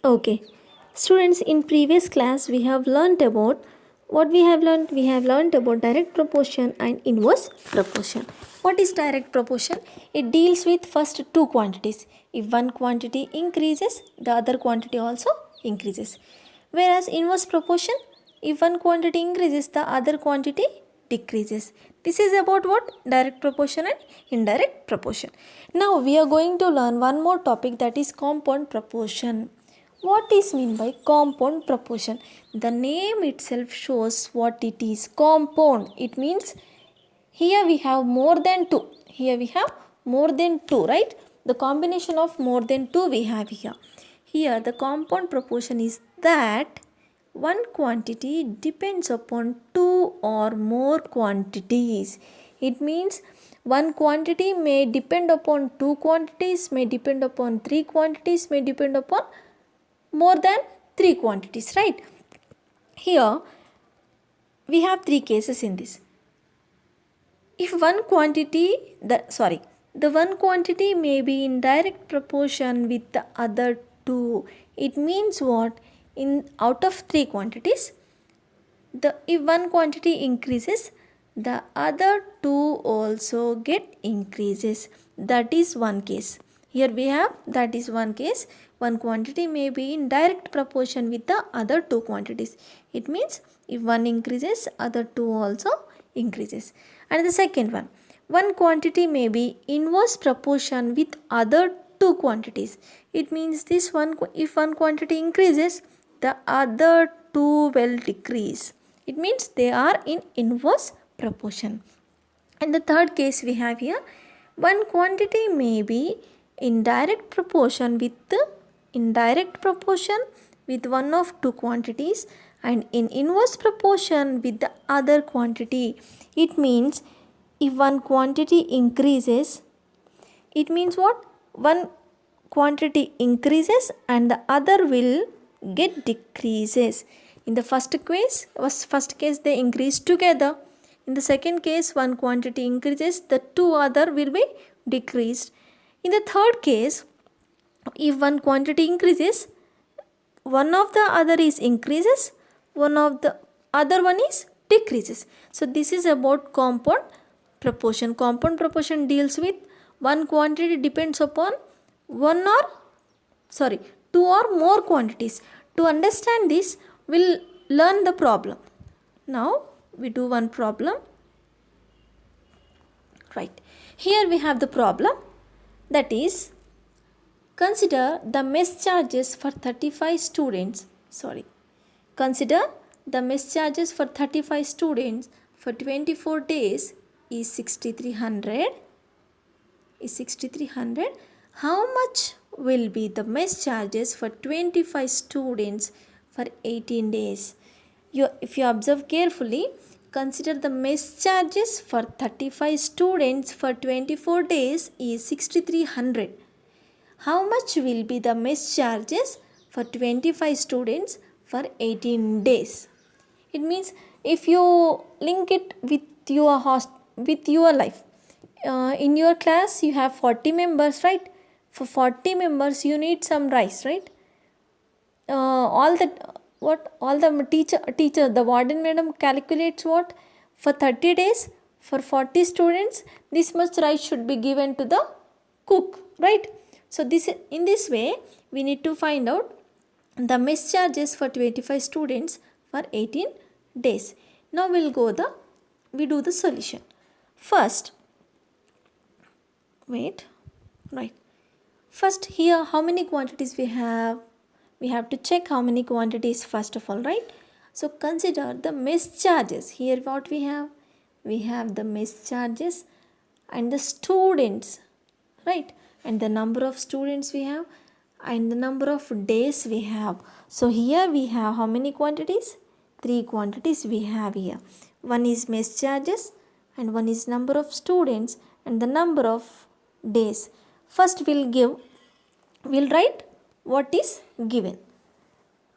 Okay. Students, in previous class we have learnt about what we have learnt. We have learnt about direct proportion and inverse proportion. What is direct proportion? It deals with first two quantities. If one quantity increases, the other quantity also increases. Whereas inverse proportion, if one quantity increases, the other quantity decreases. This is about what? Direct proportion and indirect proportion. Now we are going to learn one more topic, that is compound proportion. What is mean by compound proportion? The name itself shows what it is. Compound. It means here we have more than two. Here we have more than two, right? The combination of more than two we have here. Here the compound proportion is that one quantity depends upon two or more quantities. It means one quantity may depend upon two quantities, may depend upon three quantities, may depend upon more than three quantities, right? Here we have three cases in this. If one quantity, the one quantity may be in direct proportion with the other two. It means what? In out of three quantities, if one quantity increases, the other two also get increases. That is one case. Here we have, that is one case. One quantity may be in direct proportion with the other two quantities. It means if one increases, other two also increases. And the second one quantity may be inverse proportion with other two quantities. It means this one, if one quantity increases, the other two will decrease. It means they are in inverse proportion. And the third case we have here, one quantity may be in direct proportion with one of two quantities and in inverse proportion with the other quantity. It means if one quantity increases, it means what? One quantity increases and the other will get decreases. In the first case they increase together. In the second case, one quantity increases, the two other will be decreased. In the third case, if one quantity increases, one of the other is increases, one of the other one is decreases. So this is about compound proportion. Compound proportion deals with one quantity depends upon two or more quantities. To understand this, we'll learn the problem. Now we do one problem. Right. Here we have the problem, that is, consider the mess charges for 35 students. Consider the mess charges for 35 students for 24 days is 6300. How much will be the mess charges for 25 students for 18 days? If you observe carefully, consider the mess charges for 35 students for 24 days is 6300. How much will be the mess charges for 25 students for 18 days? It means if you link it with your life, in your class you have 40 members, right? For 40 members you need some rice, right? All the teacher, the warden madam calculates what? For 30 days, for 40 students, this much rice should be given to the cook, right? So in this way, we need to find out the mess charges for 25 students for 18 days. Now we do the solution. First, First here, how many quantities we have? We have to check how many quantities first of all, right? So consider the mess charges. Here what we have? We have the mess charges and the students, right? And the number of students we have and the number of days we have. So here we have how many quantities? 3 quantities we have here. One is mess charges and one is number of students and the number of days. First we'll write what is given.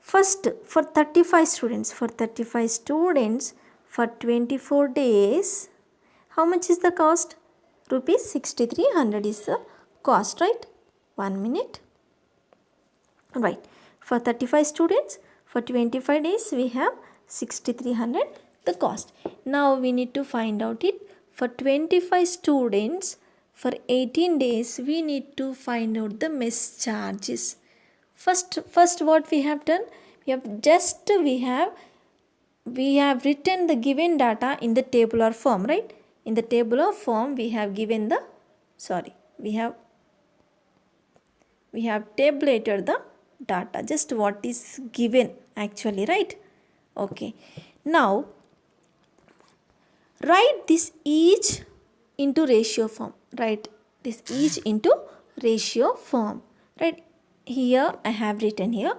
First, for 35 students for 24 days, how much is the cost? Rupees 6300 is the cost, right? 1 minute. Right. For 35 students, for 25 days we have 6300 the cost. Now we need to find out it. For 25 students, for 18 days we need to find out the mess charges. First what we have done, we have written the given data in the tabular form, right? In the tabular form we have given the, we have tabulated the data, just what is given actually, right? Okay. Now write this each into ratio form. Write this each into ratio form. Right? Here I have written here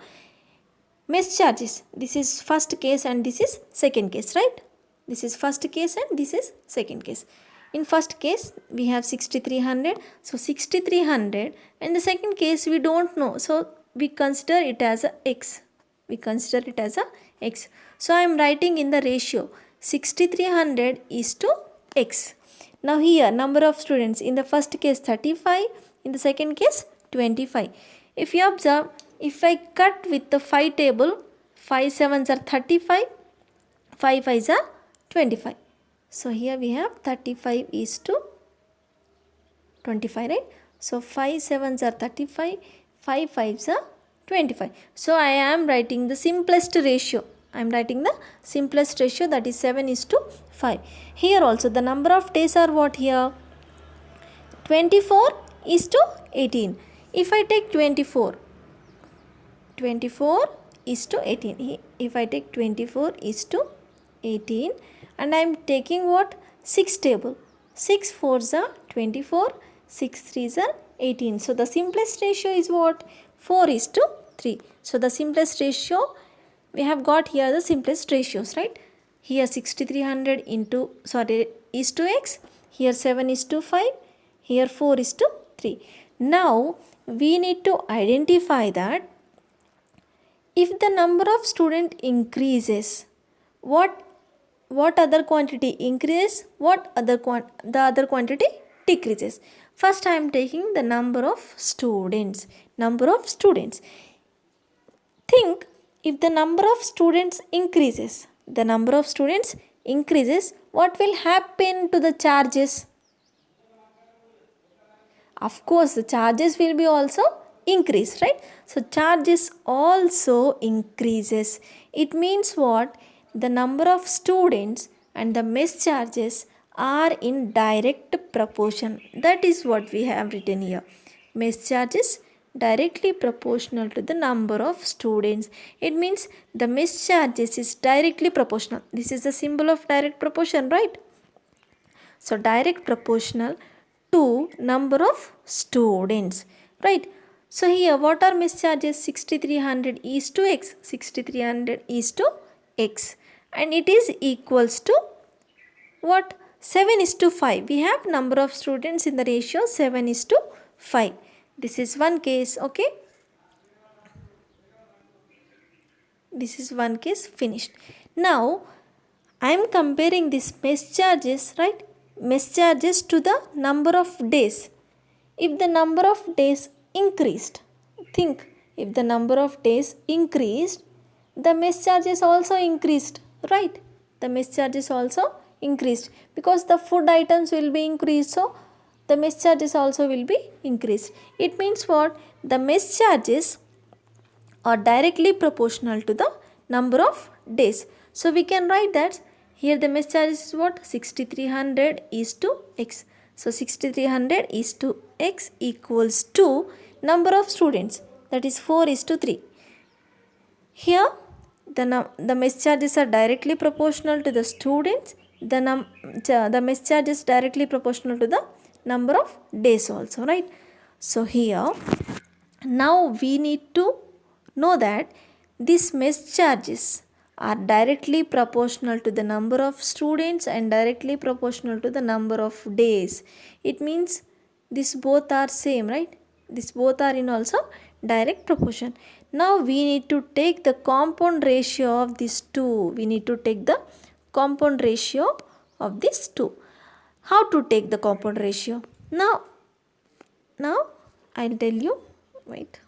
mess charges. This is first case and this is second case, right? This is first case and this is second case. In first case we have 6300. So 6300, and the second case we don't know. So we consider it as a x. We consider it as a x. So I am writing in the ratio 6300 is to x. Now here number of students, in the first case 35, in the second case 25. If you observe, if I cut with the 5 table, 5 sevens are 35, 5 fives are 25. So here we have 35 is to 25, right? So 5 sevens are 35, 5 fives are 25. So I am writing the simplest ratio. I am writing the simplest ratio, that is 7 is to 5. Here also the number of days are what here? 24 is to 18. If I take 24 is to 18. If I take 24 is to 18, and I am taking what? 6 table. 6 fours are 24, 6 threes are 18. So the simplest ratio is what? 4 is to 3. So the simplest ratio, we have got here the simplest ratios, right? Here 6300 is to x. Here 7 is to 5. Here 4 is to 3. Now we need to identify that if the number of student increases, what other quantity increases, the other quantity decreases. First I am taking the number of students. Think, if the number of students increases, what will happen to the charges? Of course the charges will be also increased, right? So charges also increases. It means what? The number of students and the mess charges are in direct proportion. That is what we have written here. Mess charges directly proportional to the number of students. It means the mess charges is directly proportional. This is the symbol of direct proportion, right? So direct proportional to number of students, right? So here what are mess charges? 6300 is to x. 6300 is to x, and it is equals to what? 7 is to 5. We have number of students in the ratio 7 is to 5. This is one case, okay? This is one case finished. Now I am comparing this mess charges, right? Mess charges to the number of days. If the number of days increased, think, if the number of days increased, the mess charges also increased, right? The mess charges also increased because the food items will be increased, so the mess charges also will be increased. It means what? The mess charges are directly proportional to the number of days. So we can write that here the mess charges is what? 6300 is to x. So 6300 is to x equals to number of students, that is 4 is to 3. Here the mess charges are directly proportional to the students. The mess charge is directly proportional to the number of days also, right? So here now we need to know that these mess charges are directly proportional to the number of students and directly proportional to the number of days. It means these both are same, right? These both are in also direct proportion. Now we need to take the compound ratio of these two. We need to take the compound ratio of these two. How to take the compound ratio? Now I'll tell you. Wait.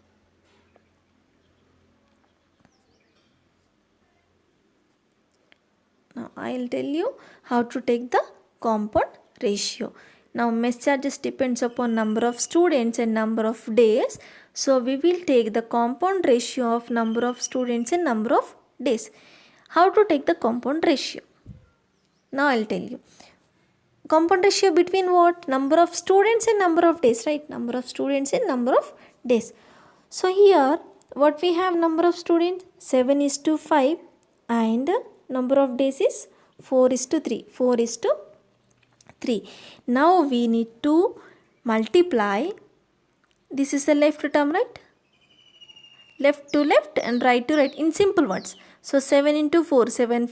I'll tell you how to take the compound ratio. Now mess charges depends upon number of students and number of days. So we will take the compound ratio of number of students and number of days. How to take the compound ratio? Now I'll tell you. Compound ratio between what? Number of students and number of days, right? Number of students and number of days. So here what we have, number of students 7:5 and number of days is 4:3. 4:3. Now we need to multiply. This is the left term, right? Left to left and right to right in simple words. So 7 into 4, 7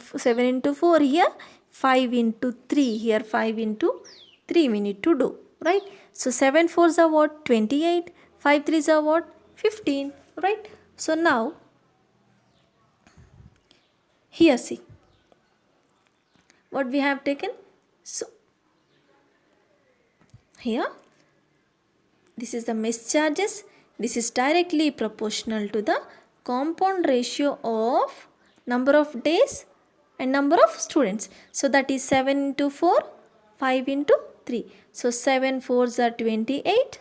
into 4 here, 5 into 3 here, 5 into 3 we need to do, right? So 7 4s are what? 28, 5 3s are what? 15, right? So now here see what we have taken. So here this is the mess charges. This is directly proportional to the compound ratio of number of days and number of students. So that is 7 into 4, 5 into 3. So 7 4s are 28,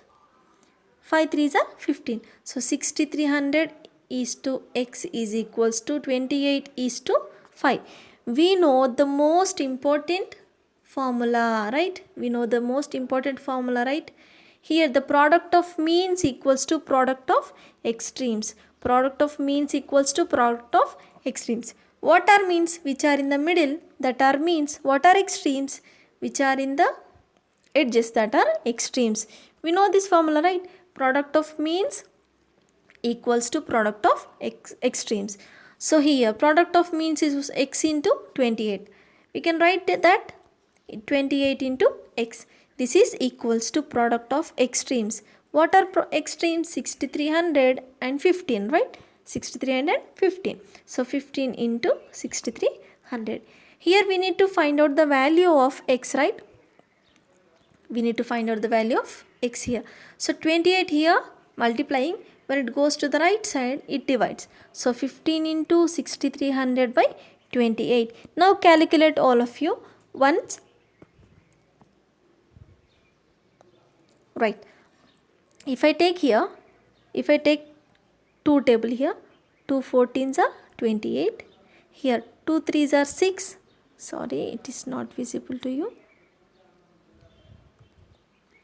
5 3s are 15. So 6300 is to x is equals to 28 is to 5. We know the most important formula, right? We know the most important formula, right? Here the product of means equals to product of extremes. Product of means equals to product of extremes. What are means? Which are in the middle, that are means. What are extremes? Which are in the edges, that are extremes. We know this formula, right? Product of means equals to product of extremes. So here product of means is x into 28. We can write that 28 into x. This is equals to product of extremes. What are extremes? 6300 and 15, right? 6300 and 15. So 15 into 6300. Here we need to find out the value of x, right? We need to find out the value of x here. So 28 here multiplying, when it goes to the right side it divides. So 15 into 6300 by 28. Now calculate all of you once. Right. If I take here, if I take 2 table here, 2 14s are 28. Here 2 3s are 6. Sorry, it is not visible to you.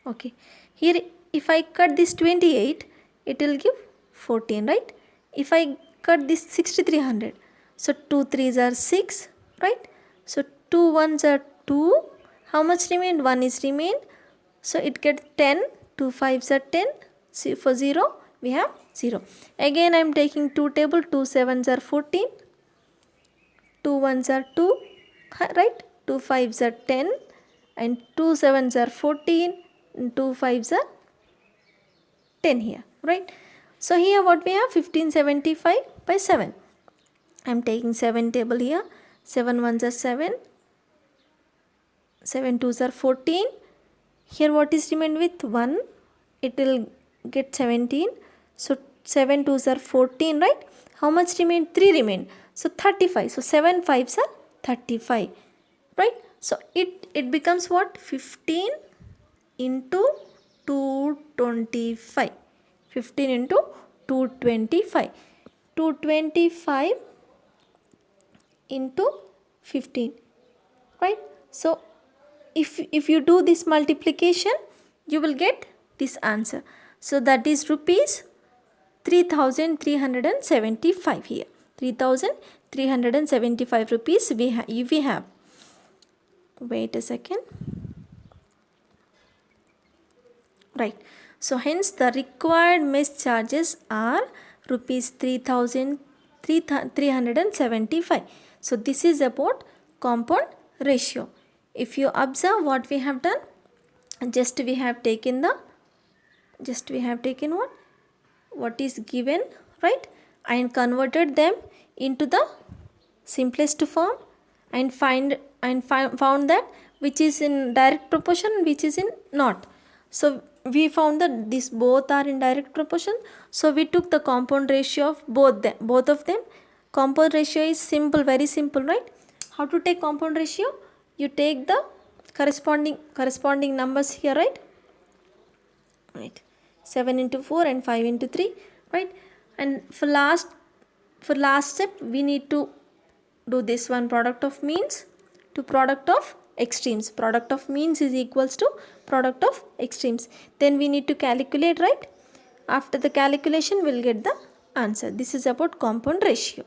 Okay. Here if I cut this 28, it will give 14, right? If I cut this 6300, so 2 3s are 6, right? So 2 1s are 2. How much remained? 1 is remained. So it gets 10, 2 5s are 10, so for 0 we have 0. Again I am taking 2 table, 2 7s are 14, 2 1s are 2, right? 2 5s are 10 and 2 7s are 14 and 2 5s are 10 here, right? So here what we have? 1575 by 7. I am taking 7 table here, 7 1s are 7, 7 2s are 14. Here what is remained with 1? It will get 17. So 7 2s are 14, right? How much remained? 3 remained. So 35. So 7 5s are 35, right? So it becomes what? 15 into 225. 15 into 225. 225 into 15, right? So if you do this multiplication, you will get this answer. So that is rupees 3375 here. 3375 rupees we have. Wait a second. Right. So hence the required mess charges are rupees 3375. So this is about compound ratio. If you observe what we have done, we have taken what is given, right, and converted them into the simplest form and found that which is in direct proportion and which is in not. So we found that these both are in direct proportion. So we took the compound ratio of both of them. Compound ratio is simple, very simple, right? How to take compound ratio? You take the corresponding numbers here, right? Right. 7 into 4 and 5 into 3, right? And for last step we need to do this one, product of means to product of extremes. Product of means is equals to product of extremes. Then we need to calculate, right? After the calculation we'll get the answer. This is about compound ratio.